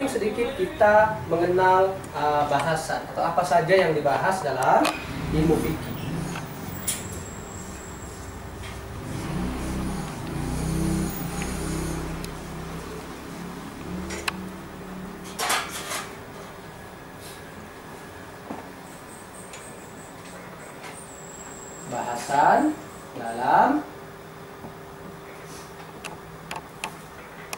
Sedikit kita mengenal bahasan atau apa saja yang dibahas dalam ilmu fikih. Bahasan dalam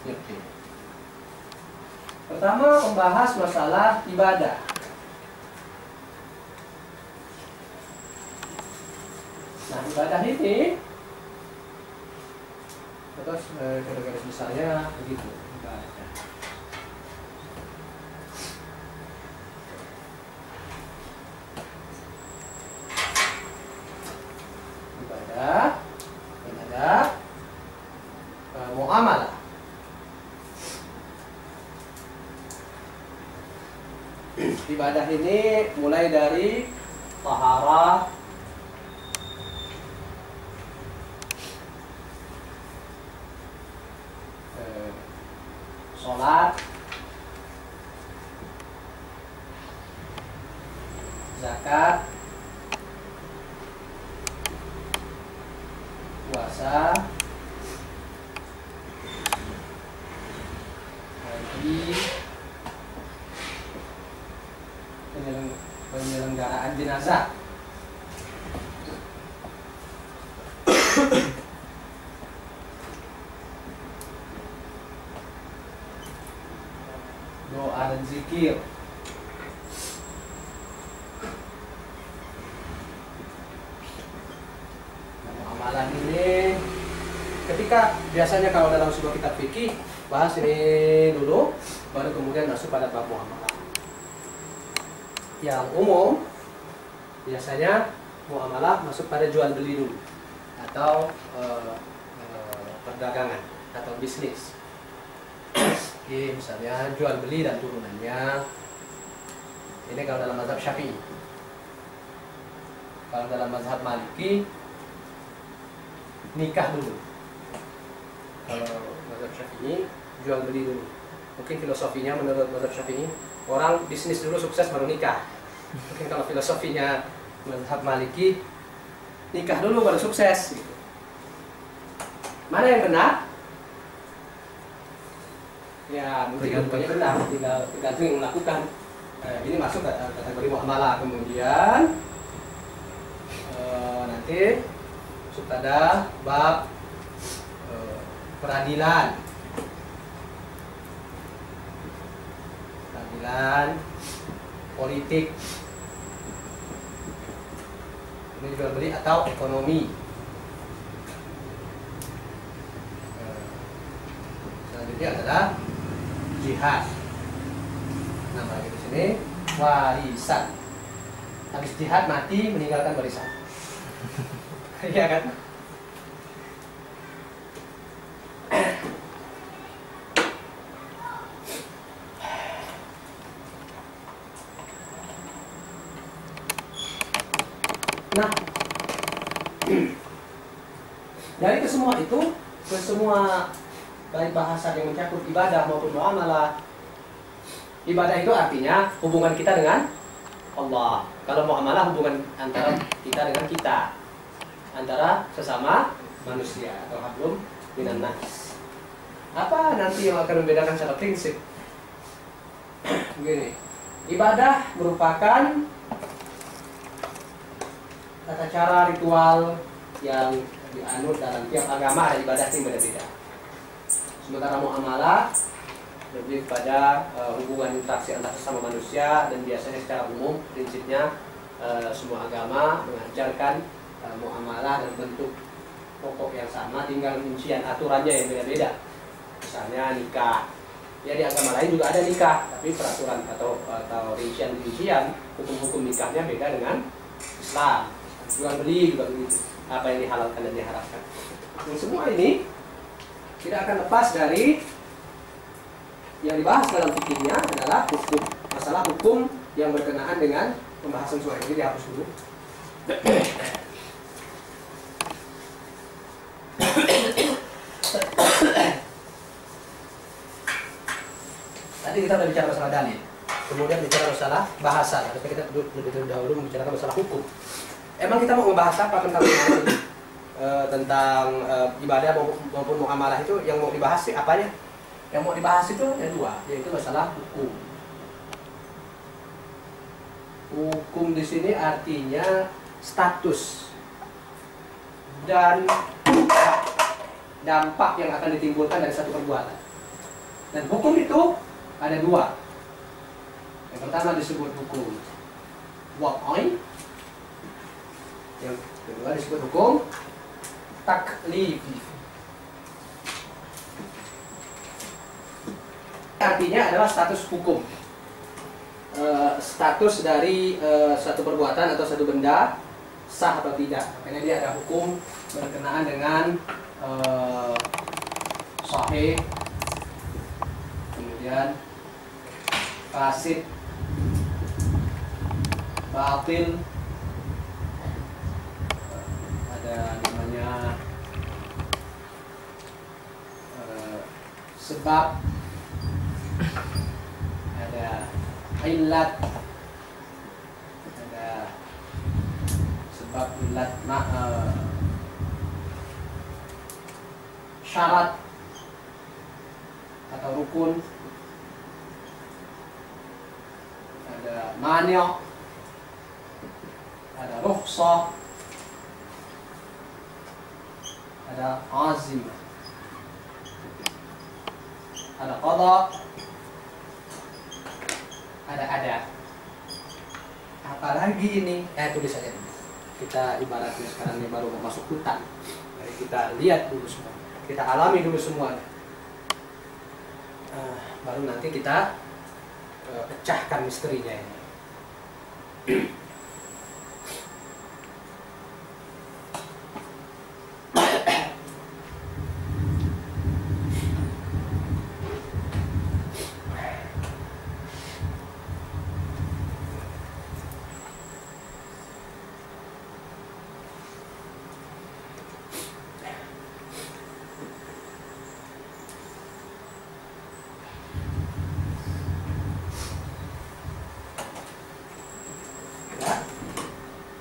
fikih. Pertama, membahas masalah ibadah. Nah, ibadah ini terus garis besarnya begitu. Ibadah dan ada muamalah. Ibadah ini mulai dari taharah, sholat, zakat, puasa, haji, penyelenggaraan jenazah. Doa dan zikir. Amalan ini ketika biasanya kalau dalam sebuah kitab fikih bahas ini dulu, baru kemudian masuk pada bab muamalah. Yang umum biasanya muamalah masuk pada jual beli dulu atau perdagangan atau bisnis. Oke, misalnya jual beli dan turunannya. Ini kalau dalam mazhab Syafi'i. Kalau dalam mazhab Maliki nikah dulu. Kalau mazhab Syafi'i jual beli dulu. Mungkin filosofinya menurut mazhab Syafi'i orang bisnis dulu sukses baru nikah. Mungkin kalau filosofinya mazhab Maliki nikah dulu baru sukses gitu. Mana yang benar? Ya, mungkin yang benar, tinggal yang melakukan. Ini masuk kategori muamalah. Kemudian nanti masuk pada bab peradilan, politik, ini jual beli atau ekonomi. Selanjutnya adalah jihad. Namanya di sini warisan. Habis jihad mati meninggalkan warisan. Iya kan? Nah, dari kesemua itu, kesemua baik bahasa yang mencakup ibadah maupun muamalah. Ibadah itu artinya hubungan kita dengan Allah. Kalau muamalah hubungan antara kita dengan kita, antara sesama manusia atau hablum minan nas. Apa nanti yang akan membedakan secara prinsip? Begini, ibadah merupakan tata cara ritual yang dianut dalam tiap agama. Ada ibadah yang berbeda. Sementara muamalah lebih pada hubungan interaksi antar sesama manusia, dan biasanya secara umum prinsipnya semua agama mengajarkan muamalah dan bentuk pokok yang sama, tinggal rincian aturannya yang beda-beda. Misalnya nikah, ya di agama lain juga ada nikah, tapi peraturan atau rincian hukum-hukum nikahnya beda dengan Islam. Jual beli juga begitu, apa yang dihalalkan dan diharamkan. Dan semua ini tidak akan lepas dari yang dibahas dalam fikihnya adalah hukum, masalah hukum yang berkenaan dengan pembahasan soal ini. Dihapus dulu. Tadi kita sudah bicara masalah dalil, kemudian bicara masalah bahasa, tapi kita lebih dahulu membicarakan masalah hukum. Emang kita mau membahas apa tentang tentang ibadah maupun muamalah itu? Yang mau dibahas sih apanya? Yang mau dibahas itu ada dua, yaitu masalah hukum. Hukum di sini artinya status dan dampak yang akan ditimbulkan dari satu perbuatan. Dan hukum itu ada dua. Yang pertama disebut hukum wad'i, yang kedua disebut hukum taklifi. Artinya adalah status hukum, status dari satu perbuatan atau satu benda sah atau tidak. Makanya dia ada hukum berkenaan dengan sahih, kemudian fasid, batil, ada namanya sebab, ada illat, ada sebab, illat, syarat atau rukun, ada mani', ada rukhsah, ada azim, ada qada, ada. Apalagi ini? Tulis saja. Kita ibaratnya sekarang ini baru mau masuk hutan. Jadi kita lihat dulu semua. Kita alami dulu semuanya. Baru nanti kita pecahkan misterinya ini.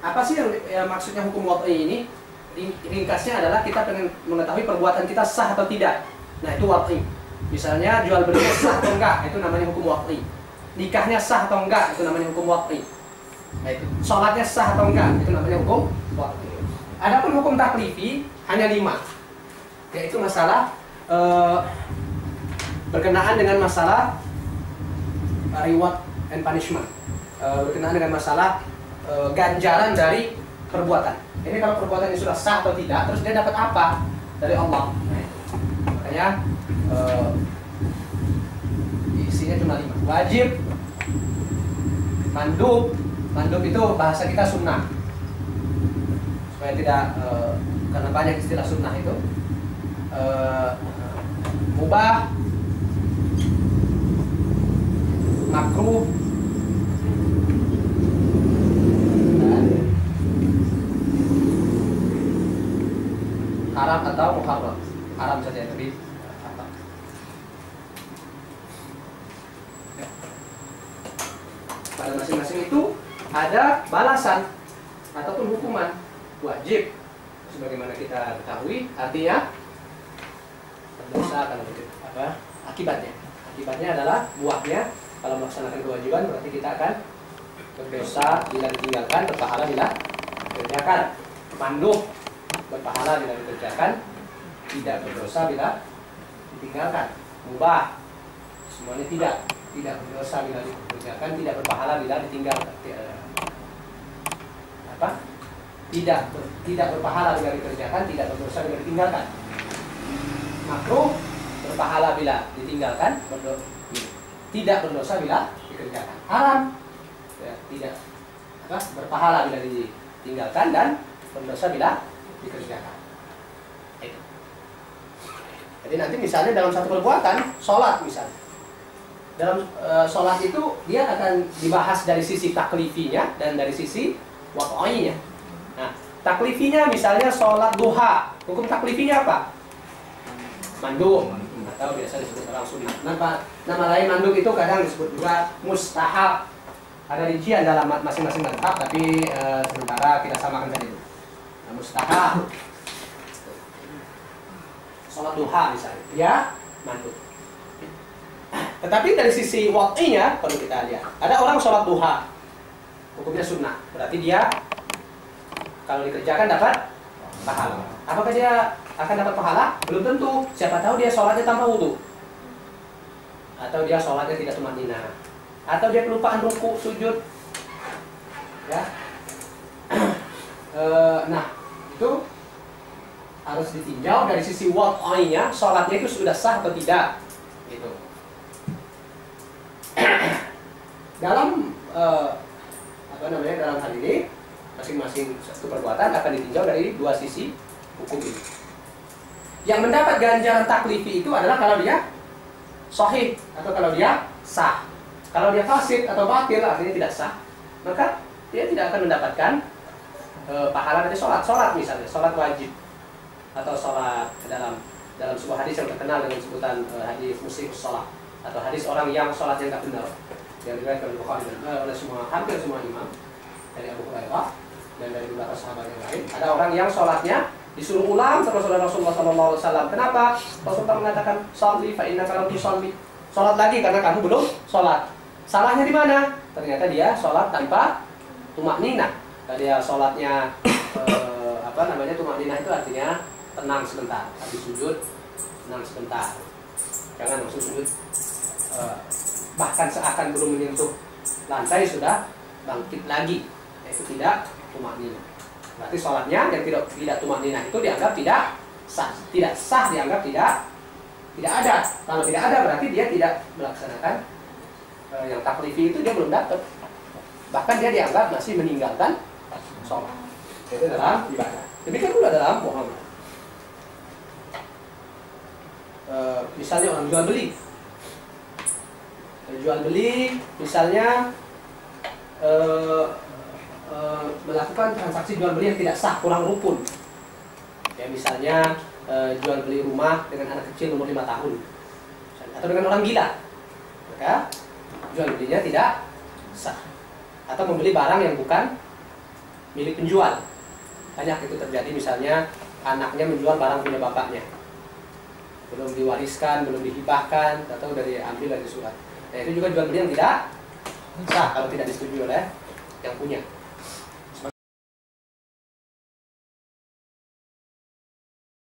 Apa sih yang maksudnya hukum wad'i ini? Ringkasnya adalah kita pengen mengetahui perbuatan kita sah atau tidak. Nah, itu wad'i. Misalnya jual belinya sah atau enggak, itu namanya hukum wad'i. Nikahnya sah atau enggak, itu namanya hukum wad'i. Nah, itu sholatnya sah atau enggak, itu namanya hukum wad'i. Adapun hukum taklifi hanya 5, yaitu masalah berkenaan dengan masalah reward and punishment, berkenaan dengan masalah ganjaran dari perbuatan. Ini kalau perbuatan ini sudah sah atau tidak, terus dia dapat apa dari Allah. Makanya isinya cuma 5. Wajib, mandub itu bahasa kita sunnah, supaya tidak karena banyak istilah sunnah itu. Mubah, makruh, haram atau muharram. Haram saja, tapi apa? Pada masing-masing itu ada balasan ataupun hukuman. Wajib, sebagaimana kita ketahui, artinya berdosa akan akibatnya. Akibatnya adalah buahnya. Kalau melaksanakan kewajiban berarti kita akan berdosa bila ditinggalkan, berpahala bila dikerjakan. Mandub, berpahala bila dikerjakan, tidak berdosa bila ditinggalkan. Mubah, semuanya tidak berdosa bila dikerjakan, tidak berpahala bila ditinggalkan. Tidak berpahala bila dikerjakan, tidak berdosa bila ditinggalkan. Makruh, berpahala bila ditinggalkan, tidak berdosa bila dikerjakan. Haram, tidak berpahala bila ditinggalkan dan berdosa bila dikerjakan. Itu. Jadi nanti misalnya dalam satu perbuatan, sholat misalnya, dalam sholat itu dia akan dibahas dari sisi taklifinya dan dari sisi wad'inya. Nah, taklifinya misalnya sholat duha, hukum taklifinya apa? Mandub atau biasa disebut orang sunnah. Nama lain mandub itu kadang disebut juga mustahab. Ada rincian dalam masing-masing mazhab, tapi sementara kita samakan saja itu. Nah, mustahab. Sholat duha misalnya, ya mandub. Tetapi dari sisi waktunya, kalau kita lihat, ada orang sholat duha, hukumnya sunnah, berarti dia kalau dikerjakan dapat pahala. Apakah dia akan dapat pahala? Belum tentu. Siapa tahu dia sholatnya tanpa wudhu, atau dia sholatnya tidak tumanina, atau dia kelupaan ruku, sujud, ya. Nah, itu harus ditinjau dari sisi waktunya, sholatnya itu sudah sah atau tidak, gitu. Dalam dalam hal ini masing-masing satu perbuatan akan ditinjau dari dua sisi hukum ini. Yang mendapat ganjaran taklifi itu adalah kalau dia sahih atau kalau dia sah. Kalau dia fasid atau batil, artinya tidak sah, maka dia tidak akan mendapatkan pahala dari sholat. Sholat misalnya, sholat wajib atau sholat dalam sebuah hadis yang terkenal dengan sebutan hadis musik sholat atau hadis orang yang sholatnya nggak benar, yang diriwayatkan oleh Bukhari oleh hampir semua imam, dari Abu Hurairah dan dari beberapa sahabat yang lain. Ada orang yang sholatnya disuruh ulang terus oleh Rasulullah SAW. Kenapa? Rasulullah mengatakan sholli fa innaka lam tusalli. Sholat lagi karena kamu belum sholat. Salahnya di mana? Ternyata dia sholat tanpa tumakninah. Dia sholatnya tumakninah itu artinya tenang sebentar. Habis sujud tenang sebentar. Jangan langsung sujud. Bahkan seakan belum menyentuh lantai sudah bangkit lagi. Itu tidak tumakninah. Berarti sholatnya yang tidak tumakninah itu dianggap tidak sah. Tidak sah dianggap tidak ada. Kalau tidak ada berarti dia tidak melaksanakan yang taklifi itu, dia belum dapat. Bahkan dia dianggap masih meninggalkan sholat. Itu dalam ibadah. Demikian pula dalam muamalah. Misalnya orang jual beli misalnya melakukan transaksi jual beli yang tidak sah, kurang rukun. Ya misalnya jual beli rumah dengan anak kecil umur 5 tahun atau dengan orang gila, maka jual belinya tidak sah. Atau membeli barang yang bukan milik penjual. Banyak itu terjadi, misalnya anaknya menjual barang punya bapaknya, belum diwariskan, belum dihibahkan, atau ambil dari surat. Nah, itu juga jual beli yang tidak sah kalau tidak disetujui oleh yang punya.